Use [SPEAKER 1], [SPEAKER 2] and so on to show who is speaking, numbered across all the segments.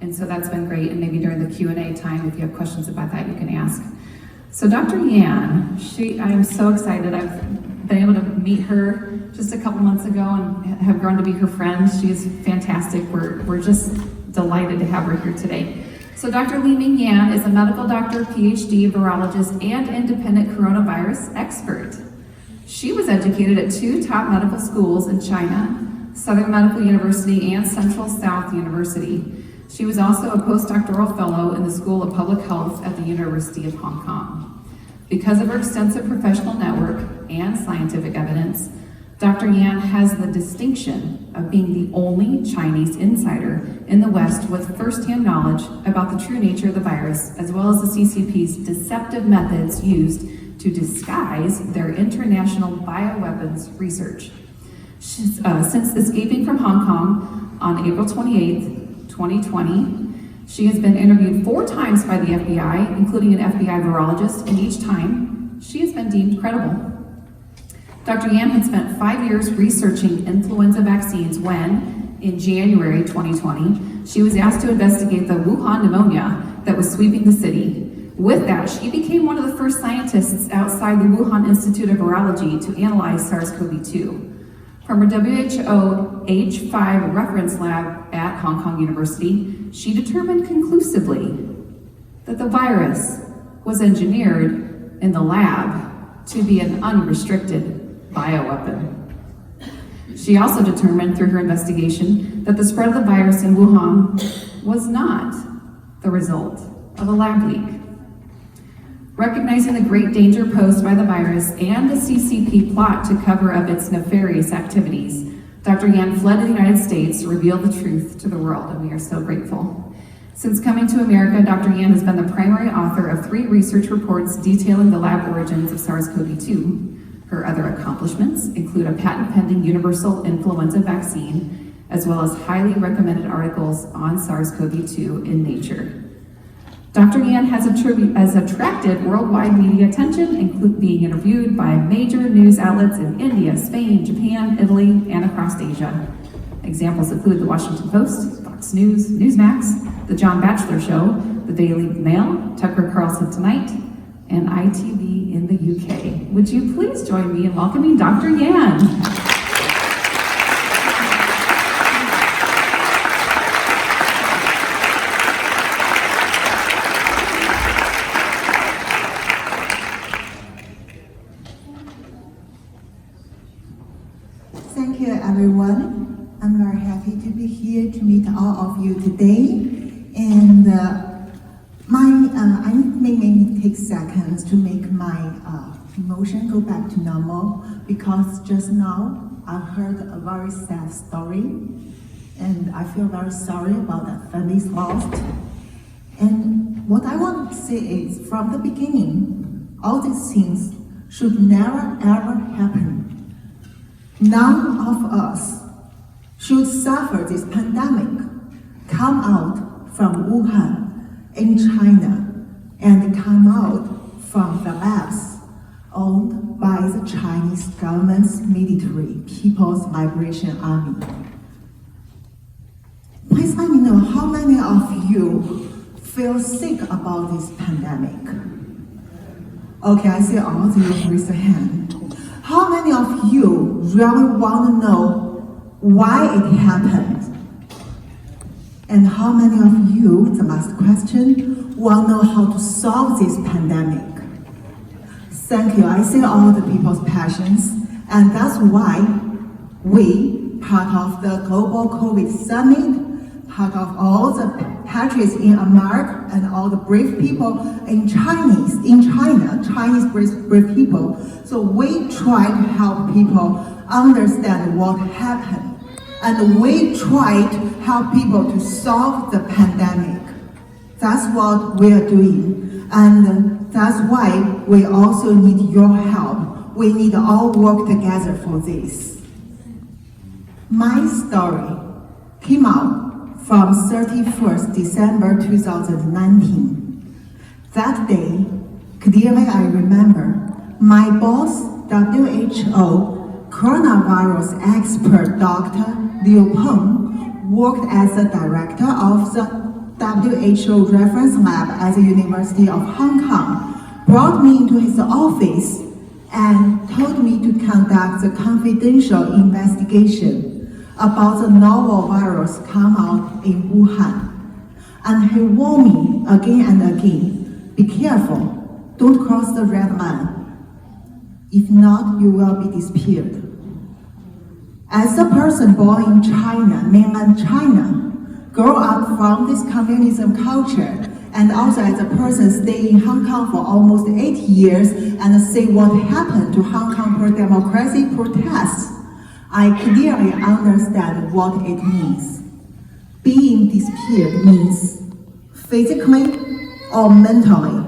[SPEAKER 1] And so that's been great, and maybe during the Q&A time, if you have questions about that, you can ask. So Dr. Yan, I'm so excited. I've been able to meet her just a couple months ago and have grown to be her friend. She is fantastic. We're just delighted to have her here today. So Dr. Li-Ming Yan is a medical doctor, PhD, virologist, and independent coronavirus expert. She was educated at 2 top medical schools in China, Southern Medical University and Central South University. She was also a postdoctoral fellow in the School of Public Health at the University of Hong Kong. Because of her extensive professional network and scientific evidence, Dr. Yan has the distinction of being the only Chinese insider in the West with firsthand knowledge about the true nature of the virus, as well as the CCP's deceptive methods used to disguise their international bioweapons research. Since escaping from Hong Kong on April 28, 2020, she has been interviewed 4 times by the FBI, including an FBI virologist, and each time she has been deemed credible. Dr. Yan had spent 5 years researching influenza vaccines when, in January 2020, she was asked to investigate the Wuhan pneumonia that was sweeping the city. With that, she became one of the first scientists outside the Wuhan Institute of Virology to analyze SARS-CoV-2. From her WHO H5 reference lab at Hong Kong University, she determined conclusively that the virus was engineered in the lab to be an unrestricted bioweapon. She also determined through her investigation that the spread of the virus in Wuhan was not the result of a lab leak. Recognizing the great danger posed by the virus and the CCP plot to cover up its nefarious activities, Dr. Yan fled to the United States to reveal the truth to the world, and we are so grateful. Since coming to America, Dr. Yan has been the primary author of 3 research reports detailing the lab origins of SARS-CoV-2. Her other accomplishments include a patent-pending universal influenza vaccine, as well as highly recommended articles on SARS-CoV-2 in Nature. Dr. Yan has attracted worldwide media attention, including being interviewed by major news outlets in India, Spain, Japan, Italy, and across Asia. Examples include the Washington Post, Fox News, Newsmax, The John Batchelor Show, The Daily Mail, Tucker Carlson Tonight, and ITV in the UK. Would you please join me in welcoming Dr. Yan?
[SPEAKER 2] Thank you, everyone. I'm very happy to be here to meet all of you today. And I may take seconds to make my emotion go back to normal, because just now I heard a very sad story, and I feel very sorry about that family's lost. And what I want to say is, from the beginning, all these things should never ever happen. None of us should suffer this pandemic, come out from Wuhan in China, and come out from the labs owned by the Chinese government's military, People's Liberation Army. Please let me know how many of you feel sick about this pandemic. Okay, I see all of you raise your hand. How many of you really want to know why it happened? And how many of you, the last question, want to know how to solve this pandemic? Thank you. I see all the people's passions, and that's why we, part of the Global COVID Summit, part of all the patriots in America and all the brave people in China, Chinese brave people. So we try to help people understand what happened, and we try to help people to solve the pandemic. That's what we are doing, and that's why we also need your help. We need all work together for this. My story came out from 31st December 2019. That day, clearly I remember, my boss, WHO coronavirus expert Dr. Liu Peng, worked as the director of the WHO reference lab at the University of Hong Kong brought me into his office and told me to conduct a confidential investigation about the novel virus come out in Wuhan. And he warned me again and again, be careful, don't cross the red line. If not, you will be disappeared. As a person born in China, mainland China, grow up from this communism culture, and also as a person stay in Hong Kong for almost 8 years and see what happened to Hong Kong pro-democracy protests, I clearly understand what it means. Being disappeared means physically or mentally.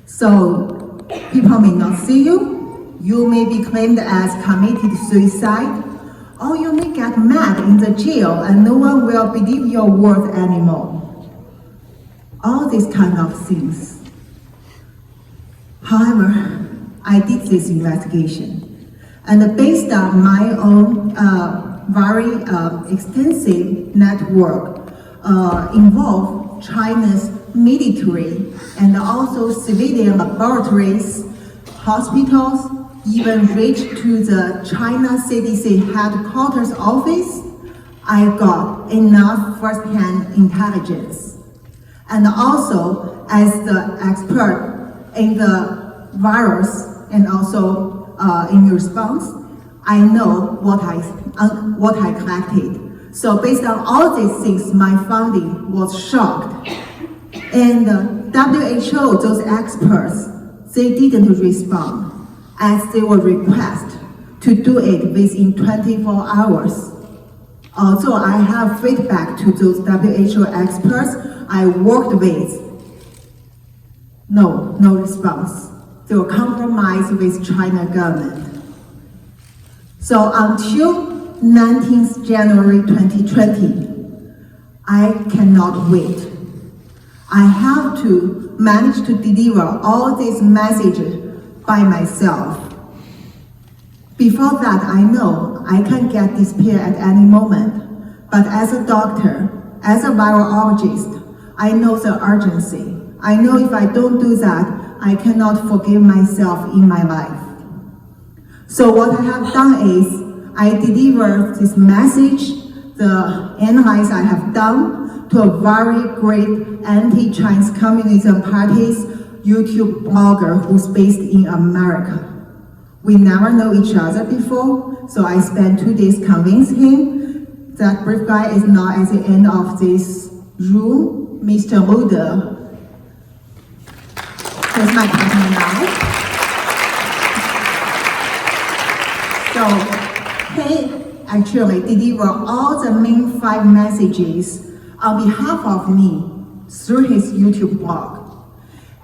[SPEAKER 2] So people may not see you, you may be claimed as committed suicide, or you may get mad in the jail and no one will believe your word anymore. All these kind of things. However, I did this investigation, and based on my own very extensive network involved China's military and also civilian laboratories, hospitals, even reached to the China CDC headquarters office, I got enough first-hand intelligence. And also, as the expert in the virus and also in response, I know what I collected. So based on all these things, my finding was shocked. And WHO, those experts, they didn't respond as they were requested to do it within 24 hours. Although I have feedback to those WHO experts I worked with, no response. They were compromised with China government. So until 19th January 2020, I cannot wait. I have to manage to deliver all these messages by myself. Before that, I know I can get disappeared at any moment. But as a doctor, as a virologist, I know the urgency. I know if I don't do that, I cannot forgive myself in my life. So what I have done is, I deliver this message, the analysis I have done, to a very great anti-Chinese communism party's YouTube blogger who's based in America. We never know each other before, so I spent 2 days convincing him that brave guy is not at the end of this room. Mr. Muda, here's my partner now. So he actually delivered all the main 5 messages on behalf of me through his YouTube blog.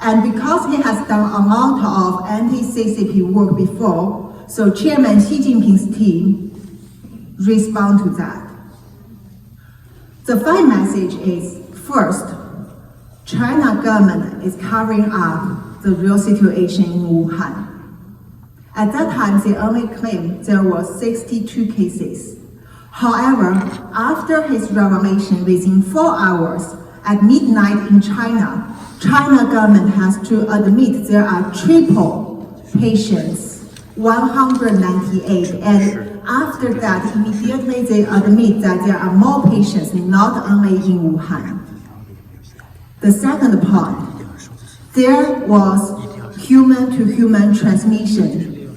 [SPEAKER 2] And because he has done a lot of anti-CCP work before, so Chairman Xi Jinping's team respond to that. The 5 message is, first, China government is covering up the real situation in Wuhan. At that time, they only claimed there were 62 cases. However, after his revelation within 4 hours, at midnight in China, China government has to admit there are triple patients, 198, and after that, immediately they admit that there are more patients, not only in Wuhan. The second part, there was human-to-human transmission.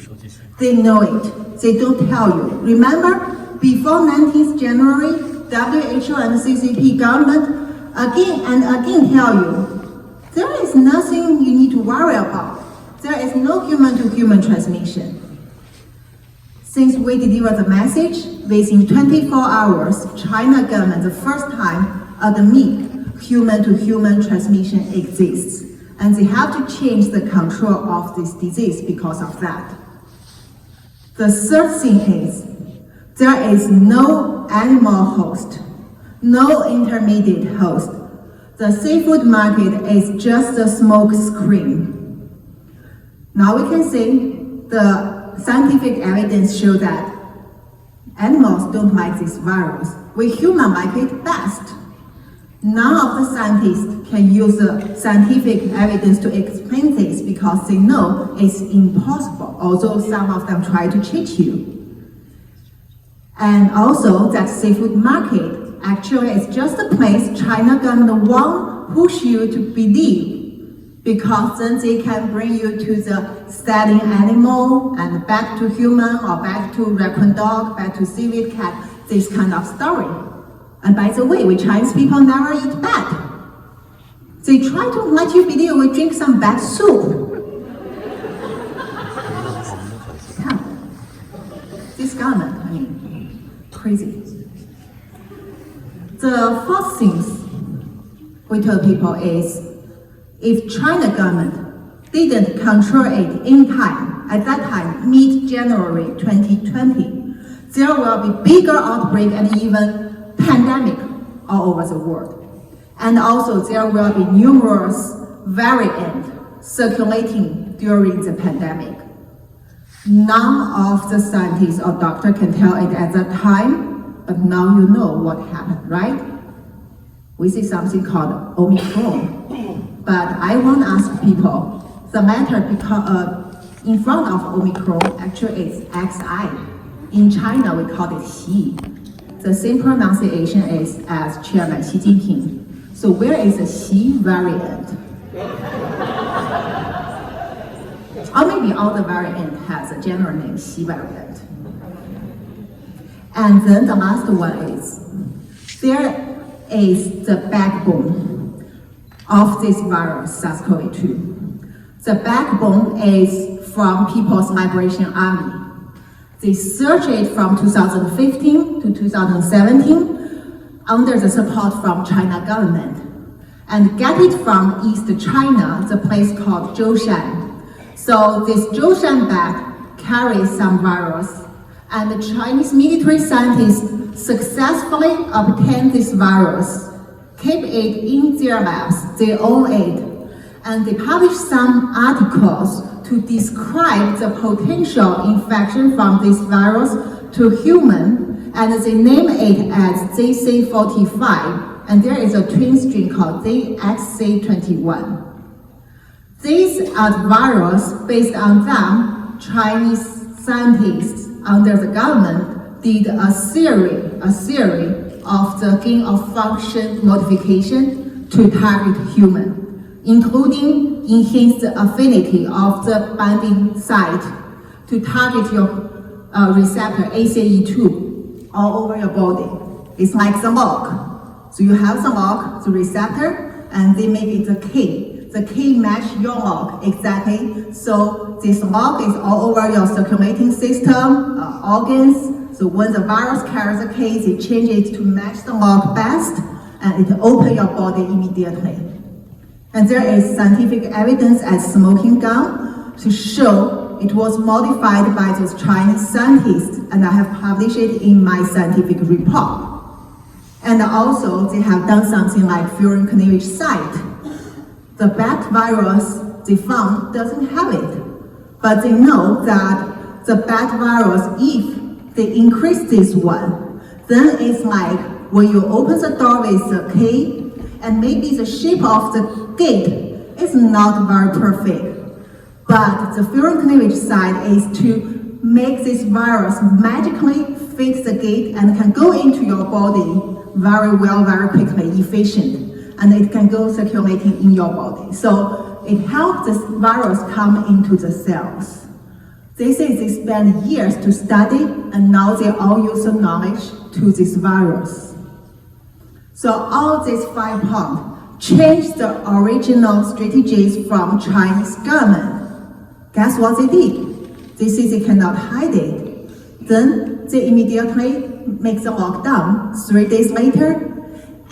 [SPEAKER 2] They know it, they don't tell you. Remember, before 19th January, WHO and CCP government again and again tell you, there is nothing you need to worry about. There is no human-to-human transmission. Since we delivered the message, within 24 hours, China government the first time admit human-to-human transmission exists. And they have to change the control of this disease because of that. The third thing is, there is no animal host, no intermediate host. The seafood market is just a smoke screen. Now we can see the scientific evidence show that animals don't like this virus. We humans like it best. None of the scientists can use the scientific evidence to explain this because they know it's impossible, although some of them try to cheat you. And also that seafood market actually is just a place China government want push you to believe, because then they can bring you to the studying animal and back to human or back to raccoon dog, back to civet cat, this kind of story. And by the way, we Chinese people never eat bat. They try to let you believe we drink some bat soup. Yeah. This government, I mean, crazy. The first things we tell people is, if China government didn't control it in time, at that time, mid-January 2020, there will be bigger outbreak and even pandemic all over the world. And also there will be numerous variants circulating during the pandemic. None of the scientists or doctor can tell it at that time, but now you know what happened, right? We see something called Omicron. But I want to ask people, the matter because in front of Omicron actually is XI. In China we call it Xi. The same pronunciation is as Chairman Xi Jinping. So where is the Xi variant? Or maybe all the variant has a general name, Xi variant. And then the last one is, there is the backbone of this virus, SARS-CoV-2. The backbone is from People's Liberation Army. They searched it from 2015 to 2017 under the support from China government and get it from East China, the place called Zhoushan. So this Zhoushan bag carries some virus, and the Chinese military scientists successfully obtained this virus, keep it in their labs, they own it, and they published some articles to describe the potential infection from this virus to human, and they name it as ZC45, and there is a twin strain called ZXC21. These are virus, based on them, Chinese scientists under the government did a series of the gain of function modification to target human, including enhance the affinity of the binding site to target your receptor ACE2 all over your body. It's like the lock. So you have the lock, the receptor, and they make it the key. The key match your lock exactly. So this lock is all over your circulating system, organs. So when the virus carries the key, they change it to match the lock best, and it opens your body immediately. And there is scientific evidence as smoking gun to show it was modified by those Chinese scientists, and I have published it in my scientific report. And also, they have done something like furin cleavage site. The bat virus they found doesn't have it, but they know that the bat virus, if they increase this one, then it's like when you open the door with the key, and maybe the shape of the gate is not very perfect. But the furin cleavage site is to make this virus magically fit the gate and can go into your body very well, very quickly, efficient. And it can go circulating in your body. So it helps this virus come into the cells. They say they spend years to study, and now they all use the knowledge to this virus. So all these 5 points change the original strategies from Chinese government. Guess what they did? They say they cannot hide it. Then they immediately make the lockdown 3 days later,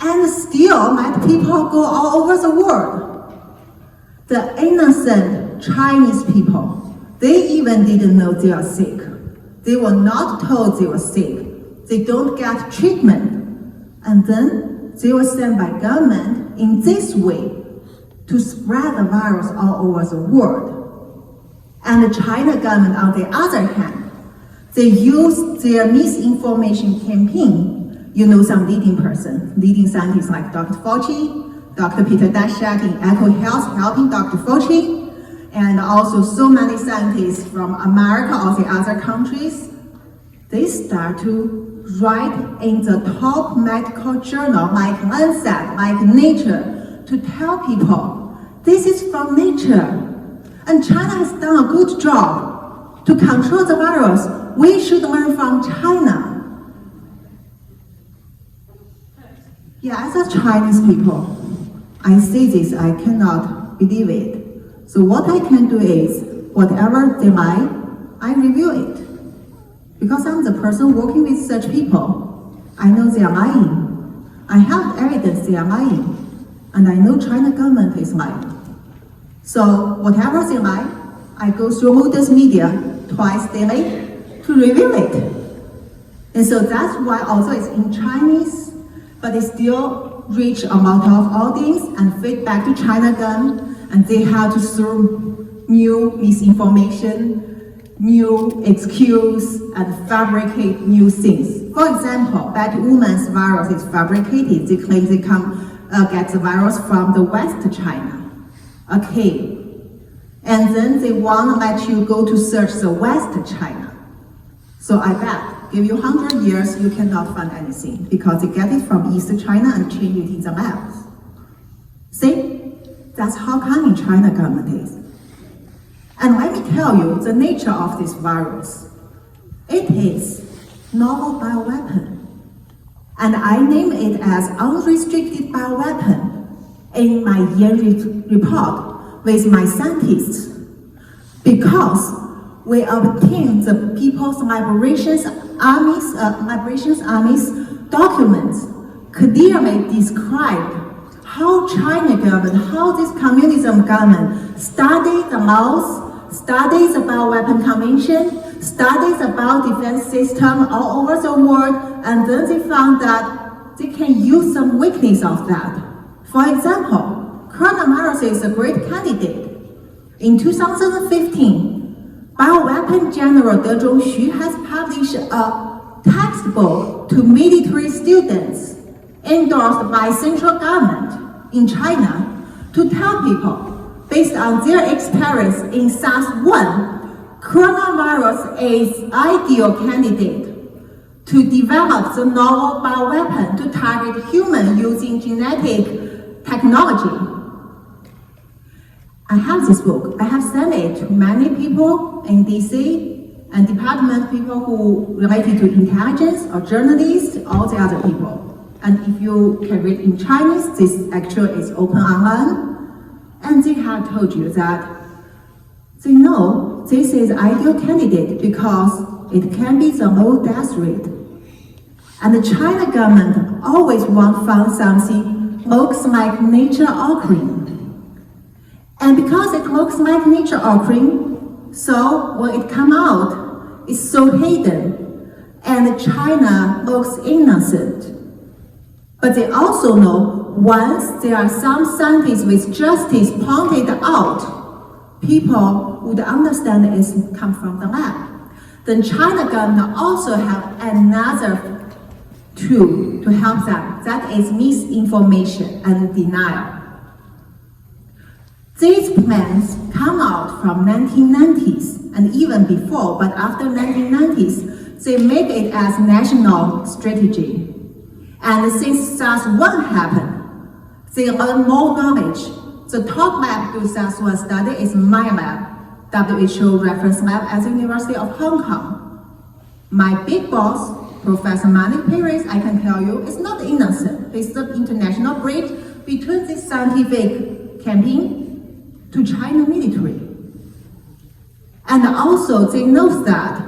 [SPEAKER 2] and still let people go all over the world. The innocent Chinese people, they even didn't know they are sick. They were not told they were sick. They don't get treatment. And then they were sent by government in this way to spread the virus all over the world. And the China government, on the other hand, they used their misinformation campaign you know some leading scientists like Dr. Fauci, Dr. Peter Daszak in Echo Health helping Dr. Fauci, and also so many scientists from America or the other countries. They start to write in the top medical journal like Lancet, like Nature, to tell people, this is from nature. And China has done a good job to control the virus. We should learn from China. Yeah, as a Chinese people, I say this, I cannot believe it. So what I can do is, whatever they lie, I review it. Because I'm the person working with such people. I know they are lying. I have evidence they are lying. And I know China government is lying. So whatever they lie, I go through modern media twice daily to review it. And so that's why although it's in Chinese, but it still reach a lot of audience and feedback to China government, and they have to throw new misinformation, new excuse, and fabricate new things. For example, that woman's virus is fabricated. They claim they get the virus from the West China. Okay. And then they want to let you go to search the West China. So I bet, give you 100 years, you cannot find anything because they get it from East China and change it in the maps. See? That's how cunning China government is. And let me tell you the nature of this virus. It is novel bioweapon. And I name it as unrestricted bioweapon in my year report with my scientists. Because we obtained the People's Liberations Army's documents clearly describe how China government, how this communism government studied the laws, studies about weapon convention, studies about defense system all over the world, and then they found that they can use some weakness of that. For example, coronavirus is a great candidate. In 2015, bioweapon General Deng Zhongxu has published a textbook to military students endorsed by central government in China to tell people, based on their experience in SARS-1, coronavirus is ideal candidate to develop the novel bioweapon to target humans using genetic technology. I have this book. I have sent it to many people in DC and department people who related to intelligence or journalists, all the other people. And if you can read in Chinese, this actually is open online. And they have told you that they know this is ideal candidate because it can be the low death rate. And the China government always want to find something looks like nature occurring. And because it looks like nature occurring, so when it comes out, it's so hidden, and China looks innocent. But they also know once there are some scientists with justice pointed out, people would understand it comes from the lab. Then China government also have another tool to help them. That is misinformation and denial. These plans come out from 1990s and even before, but after 1990s, they make it as national strategy. And since SARS-1 happened, they learn more knowledge. The top lab to do SARS-1 study is my lab, WHO reference lab at the University of Hong Kong. My big boss, Professor Malik Perez, I can tell you, is not innocent. It's the international bridge between this scientific campaign to China military. And also they know that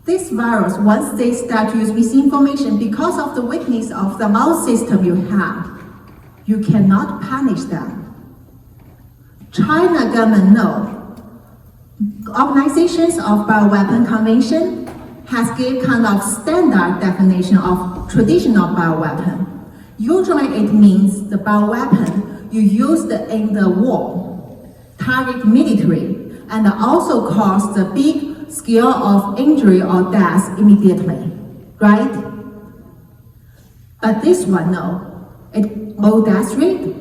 [SPEAKER 2] this virus, once they start to use misinformation, because of the weakness of the law system you have, you cannot punish them. China government know organizations of bioweapon convention has given kind of standard definition of traditional bioweapon. Usually it means the bioweapon you used in the war, target military, and also cause the big scale of injury or death immediately, right?
[SPEAKER 3] But this one, no. Low death rate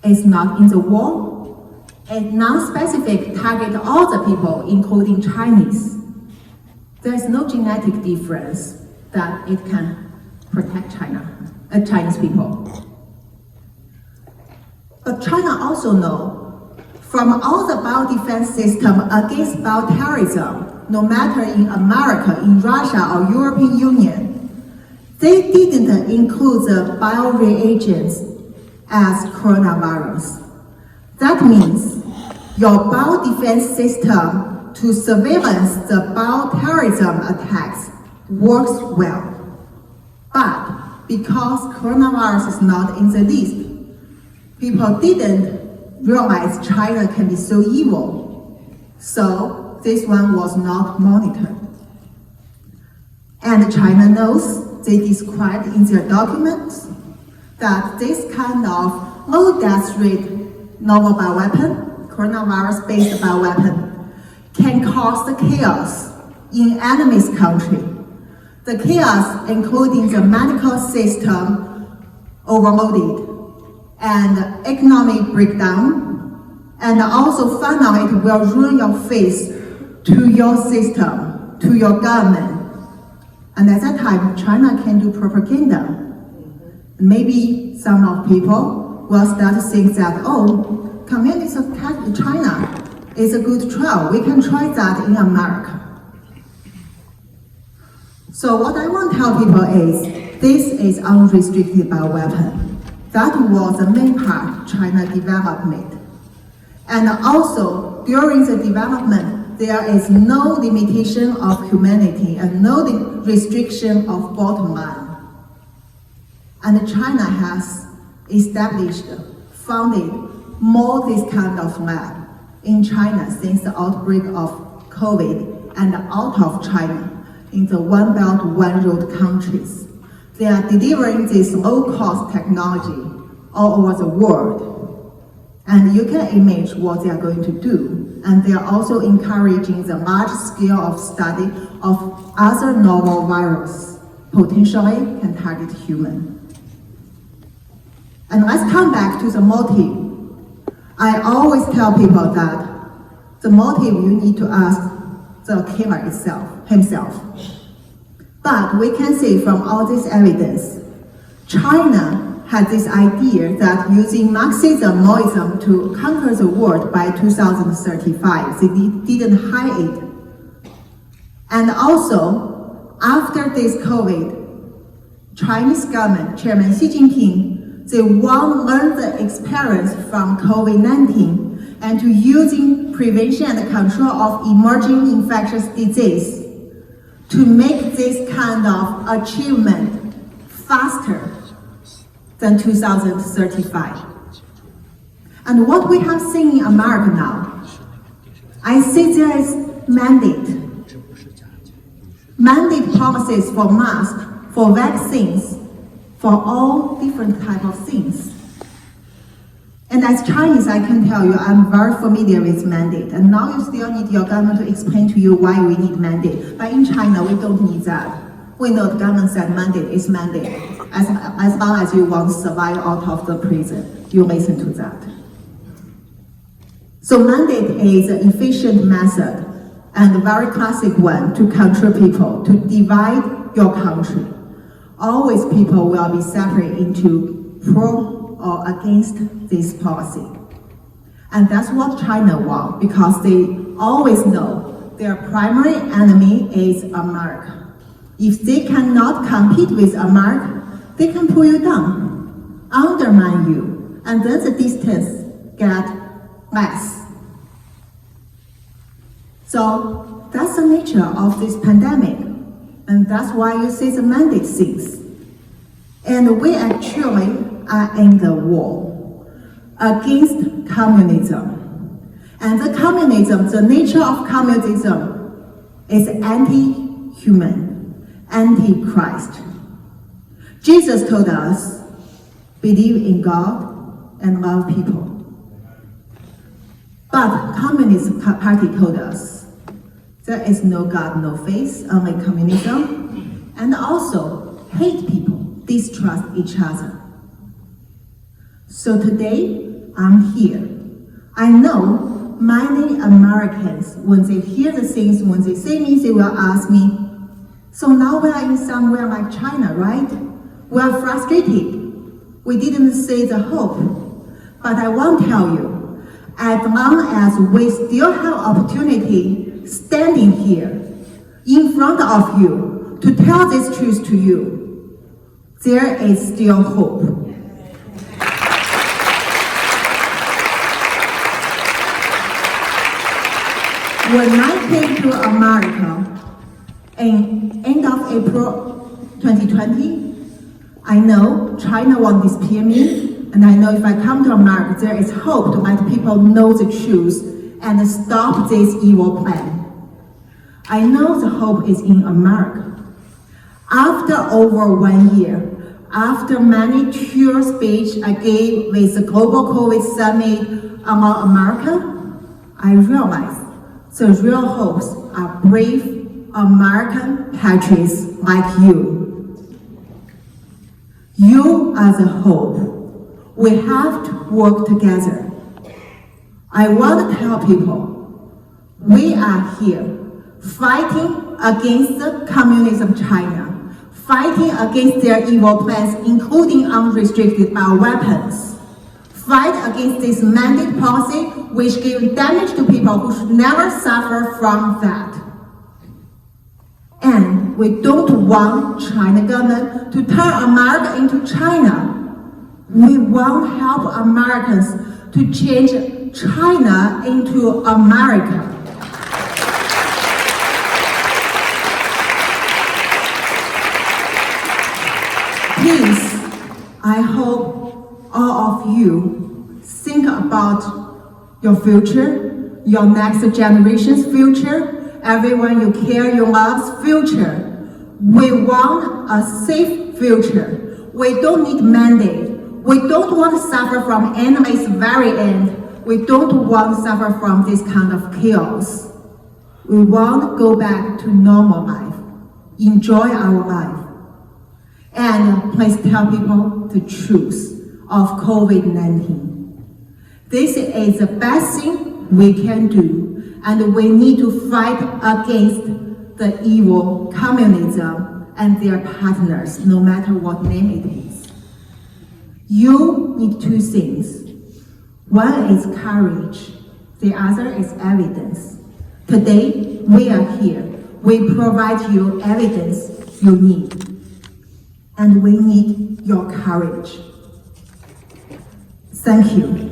[SPEAKER 3] is not in the war. It's non-specific, target all the people, including Chinese. There's no genetic difference that it can protect Chinese people. But China also know from all the biodefense system against bioterrorism, no matter in America, in Russia, or European Union, they didn't include the bioreagents as coronavirus. That means your biodefense system to surveillance the bioterrorism attacks works well. But because coronavirus is not in the list, people didn't realize China can be so evil. So this one was not monitored. And China knows, they described in their documents, that this kind of low death rate novel bioweapon, coronavirus-based bioweapon, can cause the chaos in enemy's country. The chaos including the medical system overloaded, and economic breakdown, and also finally it will ruin your faith to your system, to your government. And at that time, China can do propaganda. Maybe some of people will start to think that, oh, communist attack in China is a good trial. We can try that in America. So what I want to tell people is, this is unrestricted bioweapon. That was the main part China developed. And also, during the development, there is no limitation of humanity and no restriction of bottom line. And China has established, founded more this kind of lab in China since the outbreak of COVID and out of China in the One Belt, One Road countries. They are delivering this low-cost technology all over the world. And you can imagine what they are going to do. And they are also encouraging the large scale of study of other novel viruses, potentially can target human. And let's come back to the motive. I always tell people that the motive you need to ask the killer himself. But we can see from all this evidence, China had this idea that using Marxism, Maoism to conquer the world by 2035, they didn't hide it. And also, after this COVID, Chinese government, Chairman Xi Jinping, they want to learn the experience from COVID-19 and to using prevention and control of emerging infectious disease to make this kind of achievement faster than 2035. And what we have seen in America now, I see there is mandate promises for masks, for vaccines, for all different type of things. And as Chinese, I can tell you, I'm very familiar with mandate. And now you still need your government to explain to you why we need mandate. But in China, we don't need that. We know the government said mandate is mandate. As long as you want to survive out of the prison, you listen to that. So mandate is an efficient method and a very classic one to control people, to divide your country. Always people will be separated into pro or against this policy. And that's what China wants, because they always know their primary enemy is America. If they cannot compete with America, they can pull you down, undermine you, and then the distance get less. So that's the nature of this pandemic, and that's why you see the mandate things. And we actually are in the war against communism. And the communism, the nature of communism is anti-human, anti-Christ. Jesus told us, believe in God and love people. But Communist Party told us, there is no God, no faith, only communism, and also hate people, distrust each other. So today, I'm here. I know many Americans, when they hear the things, when they see me, they will ask me, so now we are in somewhere like China, right? We are frustrated. We didn't see the hope. But I won't tell you, as long as we still have opportunity standing here in front of you to tell this truth to you, there is still hope. When I came to America in end of April 2020, I know China won't disappear me, and I know if I come to America, there is hope to let people know the truth and stop this evil plan. I know the hope is in America. After over 1 year, after many tour speech I gave with the Global COVID Summit about America, I realized the real hopes are brave American patriots like you. You are the hope. We have to work together. I want to tell people, we are here fighting against the communism China, fighting against their evil plans, including unrestricted bioweapons. Fight against this mandate policy which gives damage to people who should never suffer from that. And we don't want China government to turn America into China. We want to help Americans to change China into America. Please, I hope all of you think about your future, your next generation's future, everyone you care, you love's future. We want a safe future. We don't need mandate. We don't want to suffer from enemy's very end. We don't want to suffer from this kind of chaos. We want to go back to normal life, enjoy our life. And please tell people the truth of COVID-19. This is the best thing we can do, and we need to fight against the evil communism and their partners, no matter what name it is. You need two things. One is courage, the other is evidence. Today, we are here. We provide you evidence you need. And we need your courage. Thank you.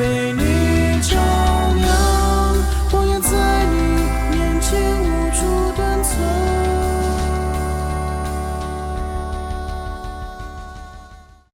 [SPEAKER 4] 被你